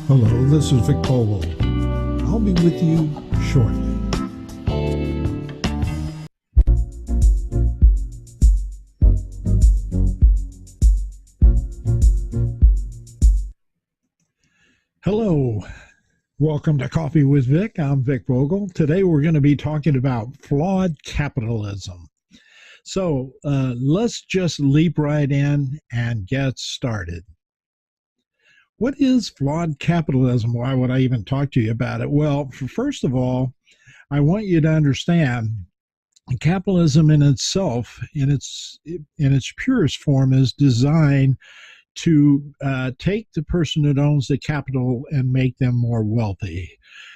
Hello, this is Vic Bogle. I'll be with you shortly. Hello, welcome to Coffee with Vic. I'm Vic Bogle. Today we're going to be talking about flawed capitalism. So let's just leap right in and get started. What is flawed capitalism? Why would I even talk to you about it? Well, first of all, I want you to understand capitalism in itself, in its purest form, is designed to take the person that owns the capital and make them more wealthy.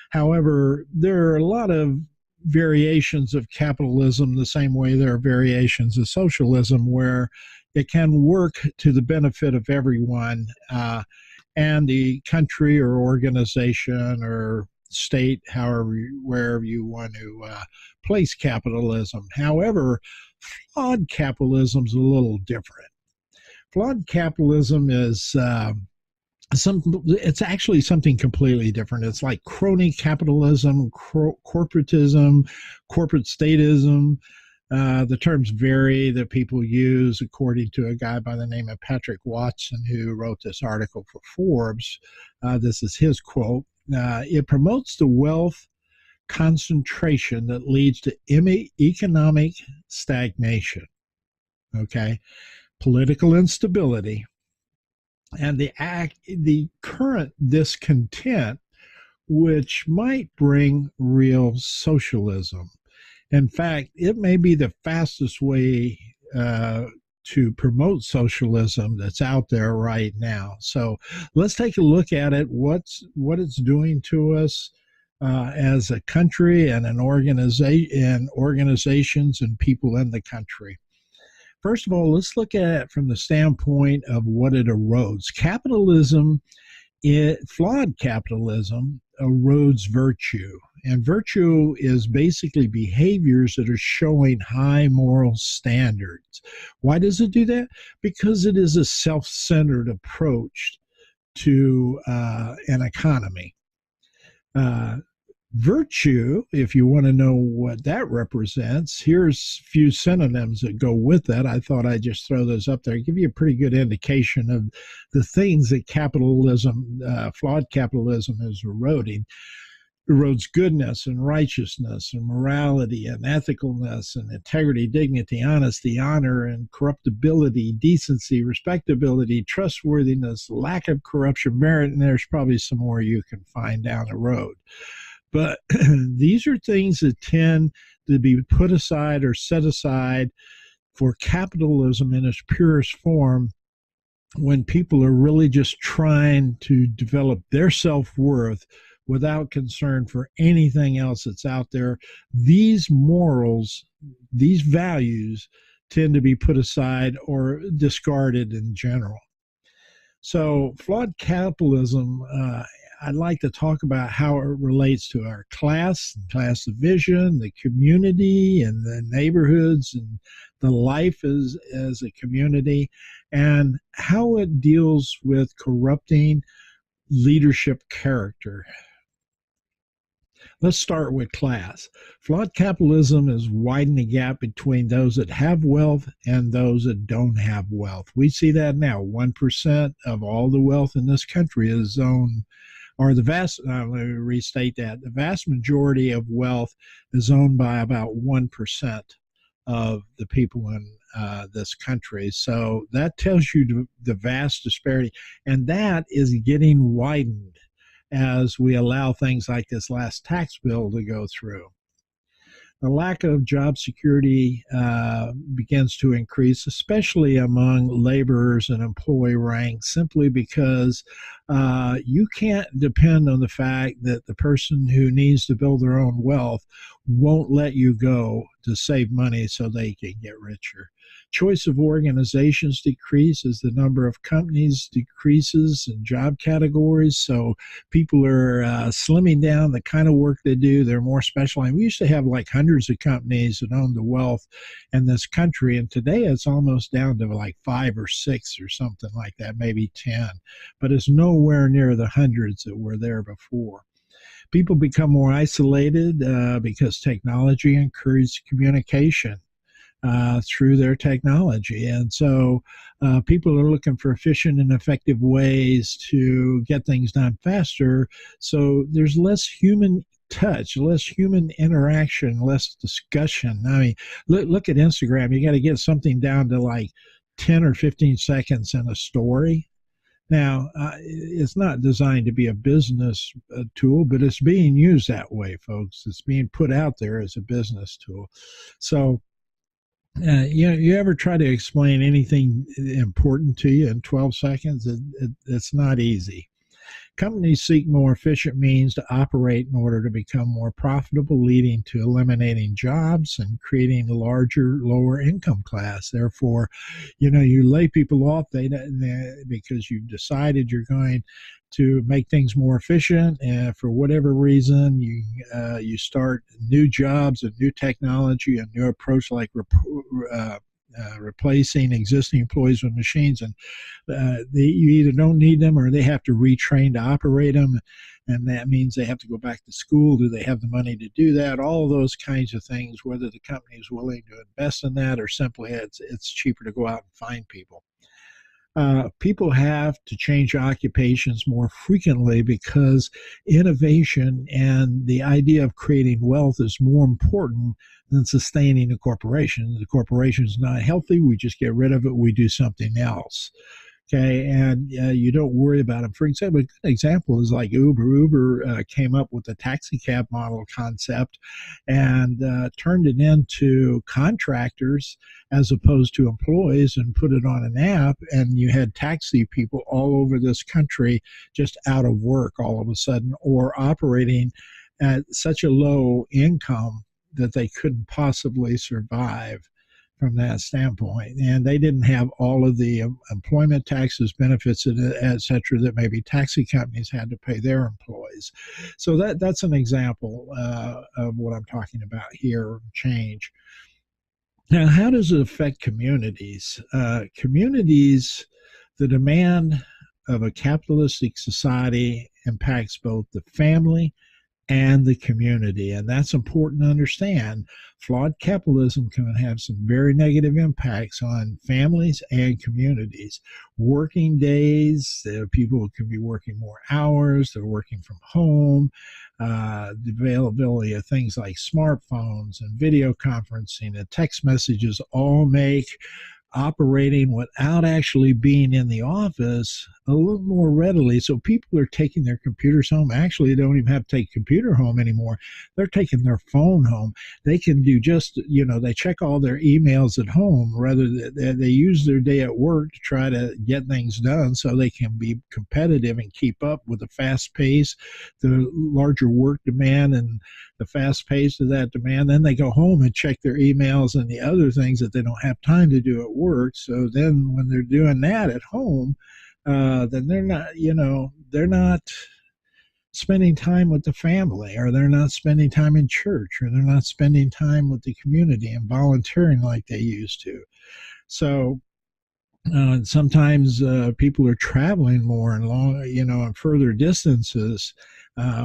However, there are a lot of variations of capitalism the same way there are variations of socialism where it can work to the benefit of everyone and the country or organization or state, wherever you want to place capitalism. However, flawed capitalism is a little different. Flawed capitalism is it's actually something completely different. It's like crony capitalism, corporatism, corporate statism. The terms vary that people use according to a guy by the name of Patrick Watson, who wrote this article for Forbes. This is his quote. It promotes the wealth concentration that leads to economic stagnation, okay, political instability, and the current discontent, which might bring real socialism. In fact, it may be the fastest way to promote socialism that's out there right now. So let's take a look at it, what it's doing to us as a country and organizations and people in the country. First of all, let's look at it from the standpoint of what it erodes. Flawed capitalism erodes virtue. And virtue is basically behaviors that are showing high moral standards. Why does it do that? Because it is a self-centered approach to an economy. Virtue, if you want to know what that represents, here's a few synonyms that go with that. I thought I'd just throw those up there, give you a pretty good indication of the things that flawed capitalism is eroding. Erodes goodness and righteousness and morality and ethicalness and integrity, dignity, honesty, honor, and corruptibility, decency, respectability, trustworthiness, lack of corruption, merit, and there's probably some more you can find down the road. But these are things that tend to be put aside or set aside for capitalism in its purest form when people are really just trying to develop their self-worth without concern for anything else that's out there. These morals, these values tend to be put aside or discarded in general. So flawed capitalism, I'd like to talk about how it relates to our class division, the community, and the neighborhoods, and the life as a community, and how it deals with corrupting leadership character. Let's start with class. Flawed capitalism is widening the gap between those that have wealth and those that don't have wealth. We see that now. 1% of all the wealth in this country is owned, or let me restate that. The vast majority of wealth is owned by about 1% of the people in this country. So that tells you the vast disparity. And that is getting widened as we allow things like this last tax bill to go through. The lack of job security begins to increase, especially among laborers and employee ranks, simply because you can't depend on the fact that the person who needs to build their own wealth won't let you go to save money so they can get richer. Choice of organizations decrease as the number of companies decreases in job categories. So people are slimming down the kind of work they do. They're more specialized. We used to have like hundreds of companies that owned the wealth in this country. And today it's almost down to like 5 or 6 or something like that, maybe 10. But it's no nowhere near the hundreds that were there before. People become more isolated because technology encourages communication through their technology. And so people are looking for efficient and effective ways to get things done faster. So there's less human touch, less human interaction, less discussion. I mean, look at Instagram. You got to get something down to like 10 or 15 seconds in a story. Now, it's not designed to be a business tool, but it's being used that way, folks. It's being put out there as a business tool. So, you ever try to explain anything important to you in 12 seconds? It's not easy. Companies seek more efficient means to operate in order to become more profitable, leading to eliminating jobs and creating a larger, lower income class. Therefore, you lay people off because you've decided you're going to make things more efficient, and for whatever reason, you start new jobs, a new technology, a new approach like replacing existing employees with machines, and you either don't need them or they have to retrain to operate them, and that means they have to go back to school. Do they have the money to do that? All of those kinds of things, whether the company is willing to invest in that or simply it's cheaper to go out and find people. People have to change occupations more frequently because innovation and the idea of creating wealth is more important than sustaining a corporation. The corporation is not healthy. We just get rid of it. We do something else. Okay, and you don't worry about them. For example, a good example is like Uber. Uber came up with the taxi cab model concept and turned it into contractors as opposed to employees and put it on an app. And you had taxi people all over this country just out of work all of a sudden, or operating at such a low income that they couldn't possibly survive from that standpoint. And they didn't have all of the employment taxes, benefits, et cetera, that maybe taxi companies had to pay their employees. So that's an example of what I'm talking about here, change. Now, how does it affect communities? Communities, the demand of a capitalistic society impacts both the family and the community. And that's important to understand. Flawed capitalism can have some very negative impacts on families and communities. Working days, people can be working more hours, they're working from home. The availability of things like smartphones and video conferencing and text messages all make operating without actually being in the office a little more readily. So people are taking their computers home. Actually, they don't even have to take a computer home anymore. They're taking their phone home. They can do just, they check all their emails at home rather than they use their day at work to try to get things done so they can be competitive and keep up with the fast pace, the larger work demand and the fast pace of that demand. Then they go home and check their emails and the other things that they don't have time to do at work. So then when they're doing that at home, then they're not spending time with the family, or they're not spending time in church, or they're not spending time with the community and volunteering like they used to. So sometimes people are traveling more and long, and further distances,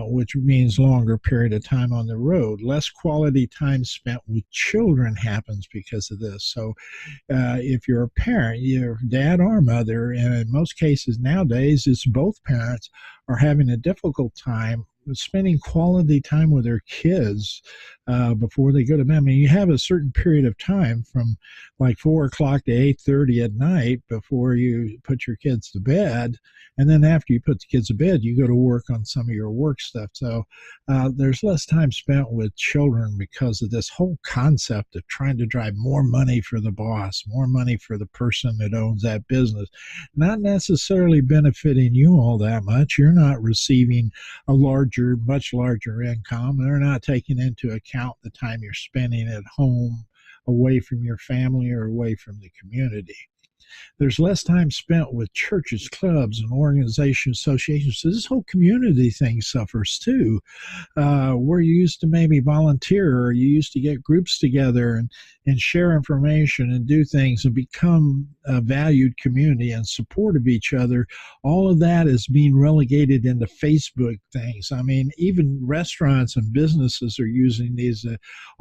which means longer period of time on the road. Less quality time spent with children happens because of this. So if you're a parent, your dad or mother, and in most cases nowadays it's both parents, are having a difficult time spending quality time with their kids before they go to bed. I mean, you have a certain period of time from like 4 o'clock to 8:30 at night before you put your kids to bed. And then after you put the kids to bed, you go to work on some of your work stuff. So there's less time spent with children because of this whole concept of trying to drive more money for the boss, more money for the person that owns that business, not necessarily benefiting you all that much. You're not receiving a much larger income. They're not taking into account the time you're spending at home, away from your family or away from the community. There's less time spent with churches, clubs, and organizations, associations. So this whole community thing suffers too, where you used to maybe volunteer, or you used to get groups together and share information and do things and become a valued community and support of each other, all of that is being relegated into Facebook things. I mean, even restaurants and businesses are using these.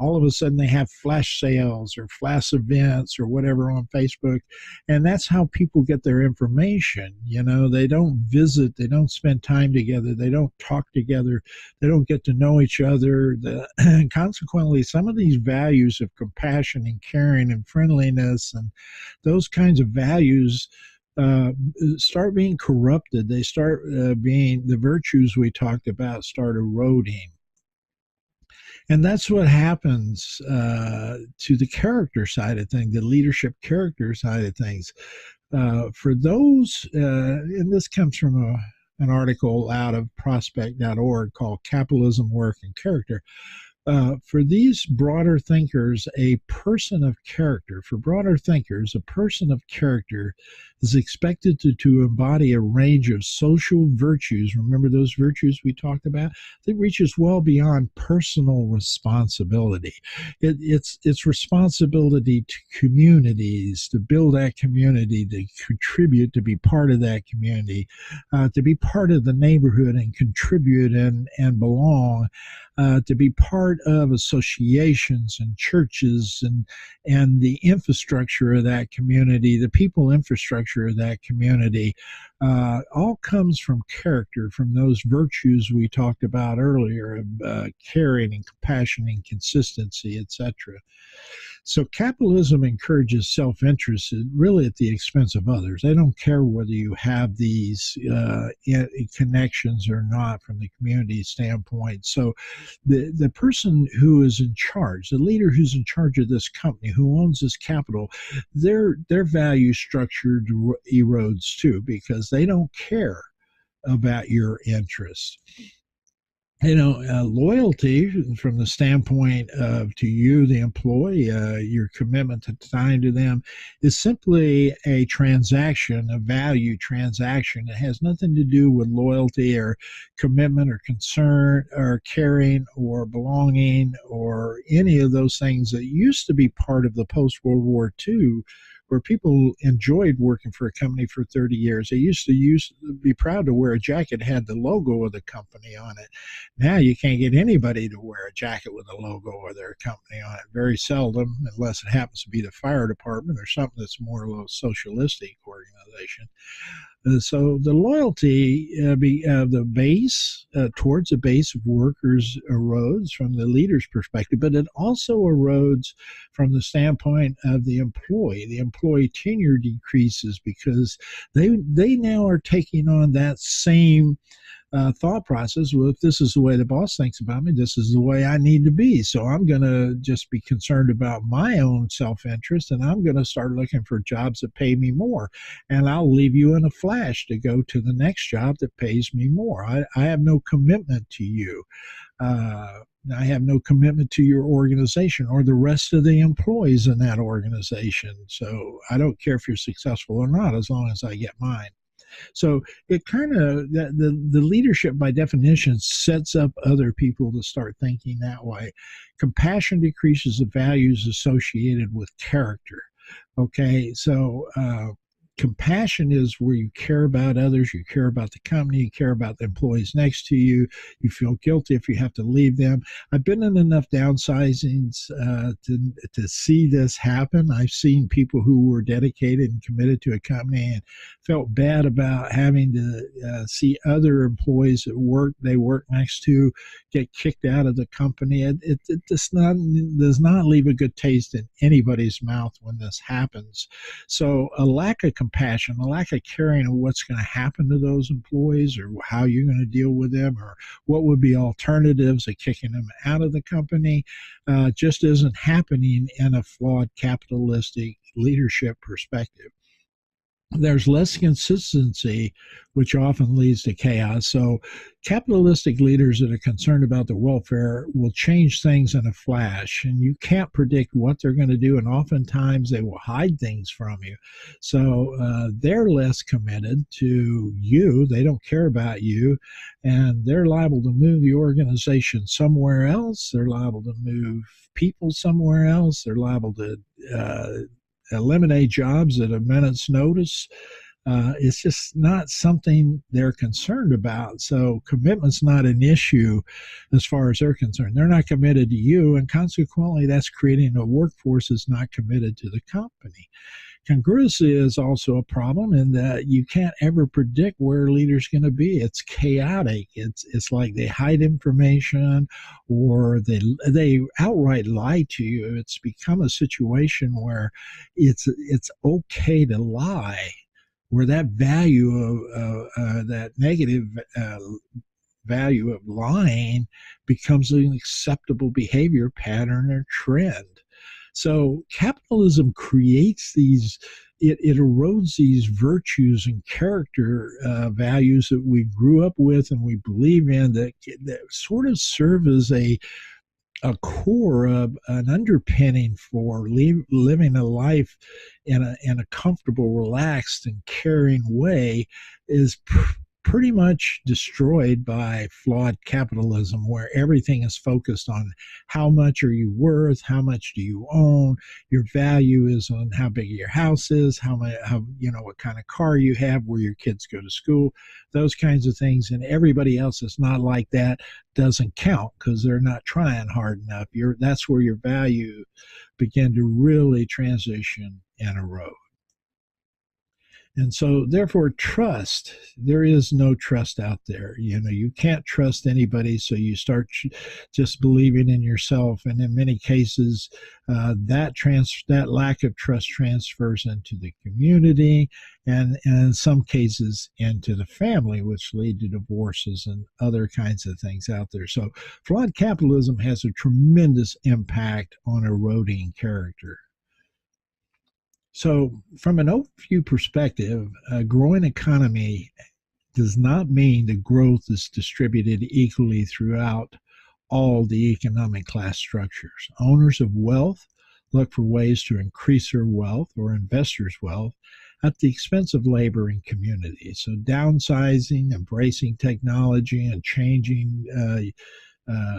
All of a sudden, they have flash sales or flash events or whatever on Facebook, and that's how people get their information. You know, they don't visit, they don't spend time together, they don't talk together, they don't get to know each other. And consequently, some of these values of compassion and caring and friendliness and those kinds of values start being corrupted. They start being, the virtues we talked about start eroding. And that's what happens to the character side of things, the leadership character side of things. For those, and this comes from an article out of prospect.org called Capitalism, Work, and Character. For these broader thinkers, a person of character, for broader thinkers, a person of character is expected to embody a range of social virtues. Remember those virtues we talked about? That reaches well beyond personal responsibility. It's responsibility to communities, to build that community, to contribute, to be part of that community, to be part of the neighborhood and contribute and belong. To be part of associations and churches and the infrastructure of that community, the people infrastructure of that community, all comes from character, from those virtues we talked about earlier of caring and compassion and consistency, etc. So capitalism encourages self-interest really at the expense of others. They don't care whether you have these connections or not from the community standpoint. So the person who is in charge, the leader who's in charge of this company, who owns this capital, their value structure erodes too, because they don't care about your interest. You know, loyalty from the standpoint of to you, the employee, your commitment to time to them is simply a transaction, a value transaction. It has nothing to do with loyalty or commitment or concern or caring or belonging or any of those things that used to be part of the post-World War II, where people enjoyed working for a company for 30 years. They used to be proud to wear a jacket that had the logo of the company on it. Now you can't get anybody to wear a jacket with a logo or their company on it. Very seldom, unless it happens to be the fire department or something that's more of a socialistic organization. So the loyalty of the base towards the base of workers erodes from the leader's perspective, but it also erodes from the standpoint of the employee. The employee tenure decreases because they now are taking on that same thought process. Well, if this is the way the boss thinks about me, this is the way I need to be. So I'm going to just be concerned about my own self-interest, and I'm going to start looking for jobs that pay me more. And I'll leave you in a flash to go to the next job that pays me more. I have no commitment to you. I have no commitment to your organization or the rest of the employees in that organization. So I don't care if you're successful or not, as long as I get mine. So it kind of, the leadership by definition sets up other people to start thinking that way. Compassion decreases the values associated with character. Okay, so compassion is where you care about others, you care about the company, you care about the employees next to you, you feel guilty if you have to leave them. I've been in enough downsizings to see this happen. I've seen people who were dedicated and committed to a company and felt bad about having to see other employees that they work next to get kicked out of the company. It does not leave a good taste in anybody's mouth when this happens. So a lack of compassion, a lack of caring of what's going to happen to those employees or how you're going to deal with them or what would be alternatives of kicking them out of the company just isn't happening in a flawed capitalistic leadership perspective. there's less consistency, which often leads to chaos. So, capitalistic leaders that are concerned about the welfare will change things in a flash, and you can't predict what they're going to do. And oftentimes, they will hide things from you. So, they're less committed to you, they don't care about you, and they're liable to move the organization somewhere else. They're liable to move people somewhere else. They're liable to eliminate jobs at a minute's notice. It's just not something they're concerned about. So commitment's not an issue as far as they're concerned. They're not committed to you, and consequently, that's creating a workforce that's not committed to the company. Congruency is also a problem in that you can't ever predict where a leader's going to be. It's chaotic. It's like they hide information, or they outright lie to you. It's become a situation where it's okay to lie, where that value of that negative value of lying becomes an acceptable behavior pattern or trend. So capitalism creates it erodes these virtues and character values that we grew up with and we believe in, that sort of serve as a core of an underpinning for living a life in a comfortable, relaxed, and caring way is pretty much destroyed by flawed capitalism, where everything is focused on how much are you worth, how much do you own, your value is on how big your house is, how what kind of car you have, where your kids go to school, those kinds of things. And everybody else is not like that doesn't count because they're not trying hard enough. That's where your value begin to really transition and erode. And so, therefore, trust, there is no trust out there. You can't trust anybody. So you start just believing in yourself. And in many cases, that lack of trust transfers into the community, and in some cases into the family, which lead to divorces and other kinds of things out there. So flawed capitalism has a tremendous impact on eroding character. So, from an overview perspective, a growing economy does not mean the growth is distributed equally throughout all the economic class structures. Owners of wealth look for ways to increase their wealth, or investors' wealth, at the expense of labor and community. So, downsizing, embracing technology, and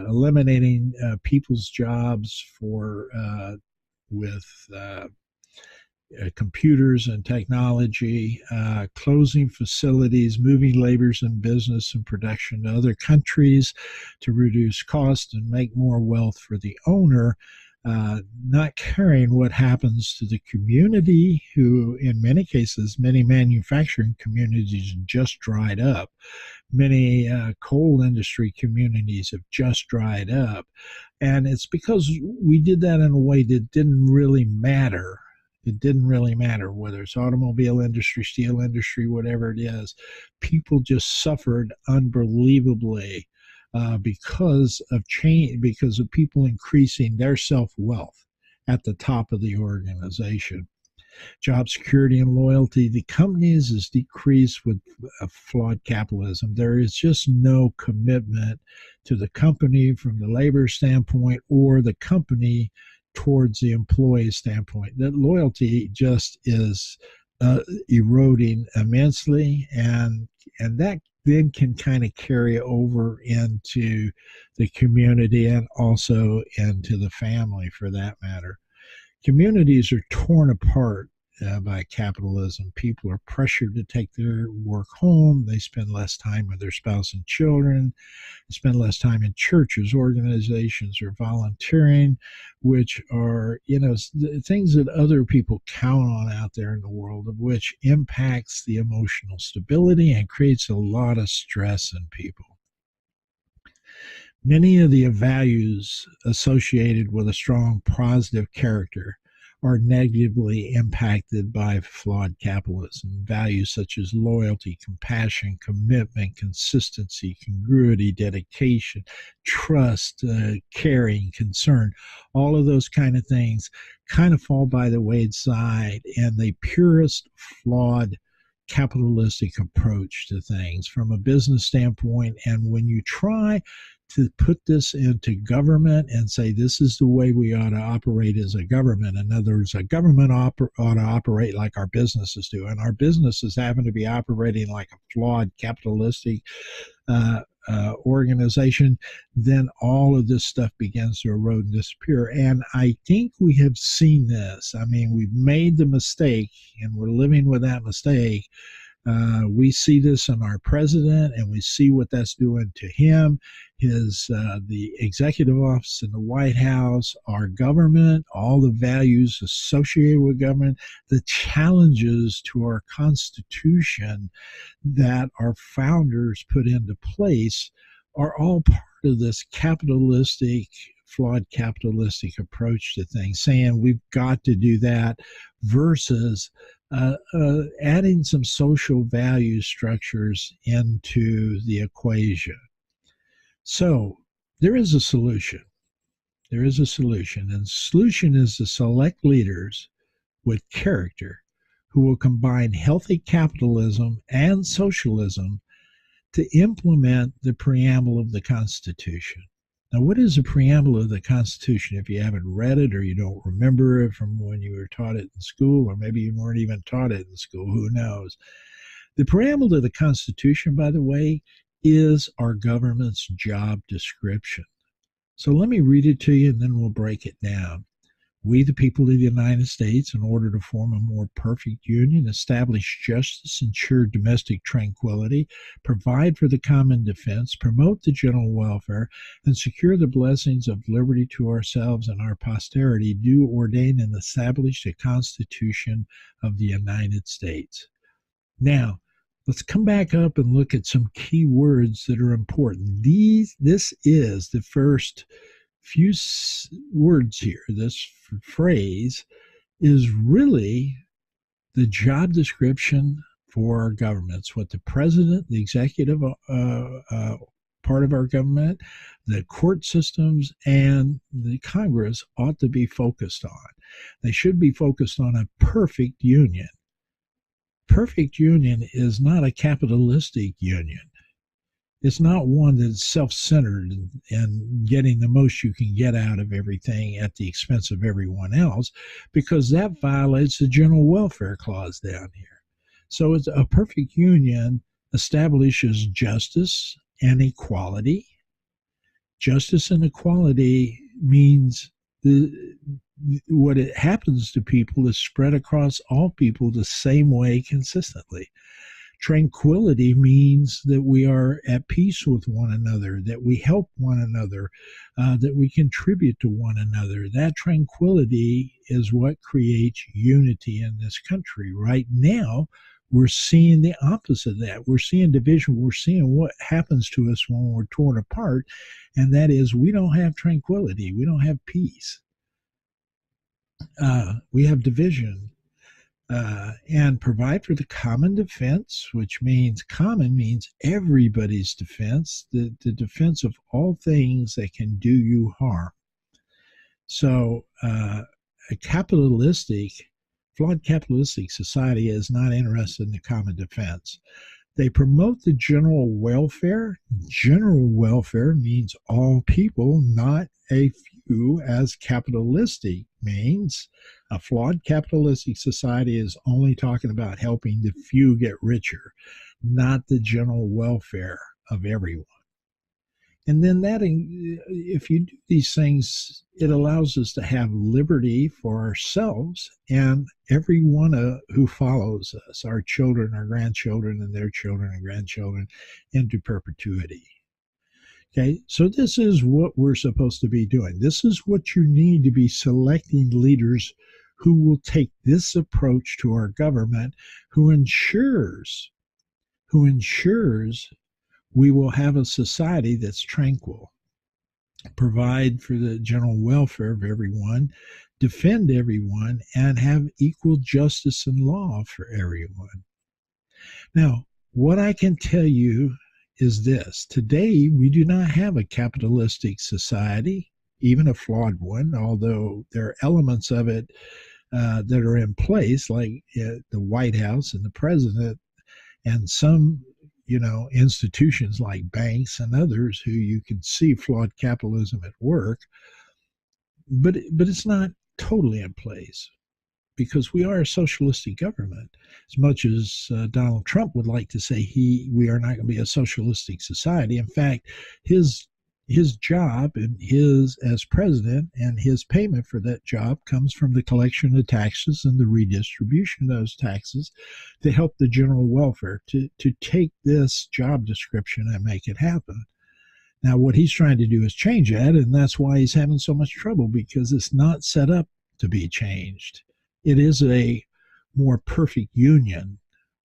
eliminating people's jobs with computers and technology, closing facilities, moving laborers and business and production to other countries to reduce costs and make more wealth for the owner, not caring what happens to the community, who, in many cases, many manufacturing communities just dried up. Many coal industry communities have just dried up. And it's because we did that in a way that didn't really matter. It didn't really matter whether it's automobile industry, steel industry, whatever it is. People just suffered unbelievably because of change, because of people increasing their self-wealth at the top of the organization. Job security and loyalty to companies is decreased with flawed capitalism. There is just no commitment to the company from the labor standpoint, or the company towards the employee standpoint. That loyalty just is eroding immensely, and that then can kind of carry over into the community and also into the family, for that matter. Communities are torn apart by capitalism. People are pressured to take their work home. They spend less time with their spouse and children. They spend less time in churches, organizations, or volunteering, which are, things that other people count on out there in the world, of which impacts the emotional stability and creates a lot of stress in people. Many of the values associated with a strong positive character are negatively impacted by flawed capitalism. Values such as loyalty, compassion, commitment, consistency, congruity, dedication, trust, caring, concern, all of those kind of things kind of fall by the wayside, and the purest flawed capitalistic approach to things from a business standpoint. And when you try to put this into government and say this is the way we ought to operate as a government, in other words, a government ought to operate like our businesses do, and our businesses happen to be operating like a flawed capitalistic organization, then all of this stuff begins to erode and disappear. And I think we have seen this. I mean, we've made the mistake and we're living with that mistake. We see this in our president, and we see what that's doing to him, the executive office in the White House, our government, all the values associated with government, the challenges to our Constitution that our founders put into place are all part of this flawed capitalistic approach to things, saying we've got to do that versus adding some social value structures into the equation. So there is a solution. There is a solution. And the solution is to select leaders with character who will combine healthy capitalism and socialism to implement the preamble of the Constitution. Now, what is the preamble of the Constitution? If you haven't read it or you don't remember it from when you were taught it in school, or maybe you weren't even taught it in school, who knows? The preamble to the Constitution, by the way, is our government's job description. So let me read it to you and then we'll break it down. We, the people of the United States, in order to form a more perfect union, establish justice, ensure domestic tranquility, provide for the common defense, promote the general welfare, and secure the blessings of liberty to ourselves and our posterity, do ordain and establish the Constitution of the United States. Now, let's come back up and look at some key words that are important. This is the first few words here. This phrase is really the job description for our governments, what the president, the executive part of our government, the court systems, and the Congress ought to be focused on. They should be focused on a perfect union. Perfect union is not a capitalistic union. It's not one that's self-centered and getting the most you can get out of everything at the expense of everyone else, because that violates the general welfare clause down here. So it's a perfect union establishes justice and equality. Justice and equality means what it happens to people is spread across all people the same way consistently. Tranquility means that we are at peace with one another, that we help one another, that we contribute to one another. That tranquility is what creates unity in this country. Right now, we're seeing the opposite of that. We're seeing division. We're seeing what happens to us when we're torn apart, and that is we don't have tranquility. We don't have peace. We have division. And provide for the common defense, which means common means everybody's defense, the defense of all things that can do you harm. So a flawed capitalistic society is not interested in the common defense. They promote the general welfare. General welfare means all people, not a few, as capitalistic means. A flawed capitalistic society is only talking about helping the few get richer, not the general welfare of everyone. And then if you do these things, it allows us to have liberty for ourselves and everyone who follows us, our children, our grandchildren, and their children and grandchildren, into perpetuity. Okay, so this is what we're supposed to be doing. This is what you need to be selecting leaders who will take this approach to our government, who ensures we will have a society that's tranquil, provide for the general welfare of everyone, defend everyone, and have equal justice and law for everyone. Now, what I can tell you is this. Today, we do not have a capitalistic society, even a flawed one, although there are elements of it that are in place, like the White House and the president, And some, institutions like banks and others who you can see flawed capitalism at work, but it's not totally in place because we are a socialistic government. As much as Donald Trump would like to say we are not going to be a socialistic society. In fact, his job and his as president and his payment for that job comes from the collection of taxes and the redistribution of those taxes to help the general welfare, to take this job description and make it happen. Now, what he's trying to do is change that, and that's why he's having so much trouble, because it's not set up to be changed. It is a more perfect union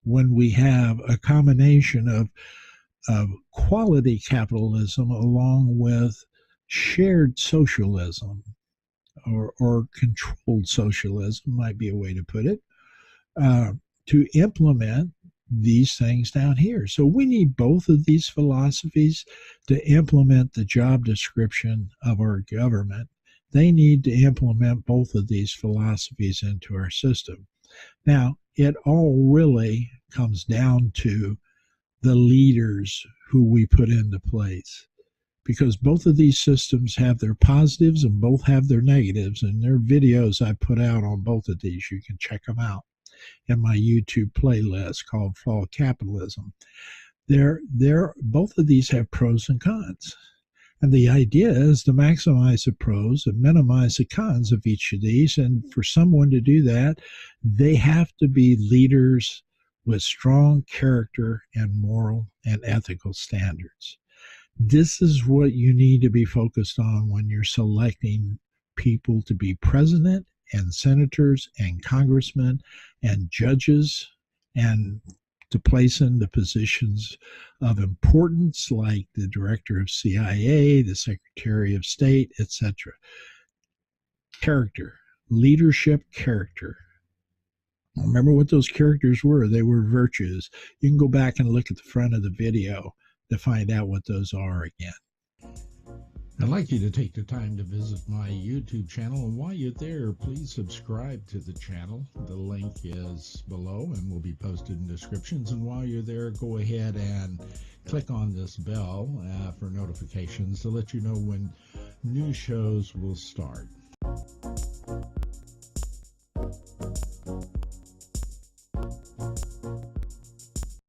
when we have a combination of quality capitalism along with shared socialism, or controlled socialism might be a way to put it, to implement these things down here. So we need both of these philosophies to implement the job description of our government. They need to implement both of these philosophies into our system. Now, it all really comes down to the leaders who we put into place, because both of these systems have their positives and both have their negatives. And there are videos I put out on both of these. You can check them out in my YouTube playlist called Flawed Capitalism. Both of these have pros and cons. And the idea is to maximize the pros and minimize the cons of each of these. And for someone to do that, they have to be leaders with strong character and moral and ethical standards. This is what you need to be focused on when you're selecting people to be president and senators and congressmen and judges, and to place in the positions of importance like the director of CIA, the Secretary of State, etc. Character, leadership character. Remember what those characters were. They were virtues. You can go back and look at the front of the video to find out what those are again. I'd like you to take the time to visit my YouTube channel, and while you're there, please subscribe to the channel. The link is below and will be posted in descriptions. And while you're there, go ahead and click on this bell for notifications to let you know when new shows will start.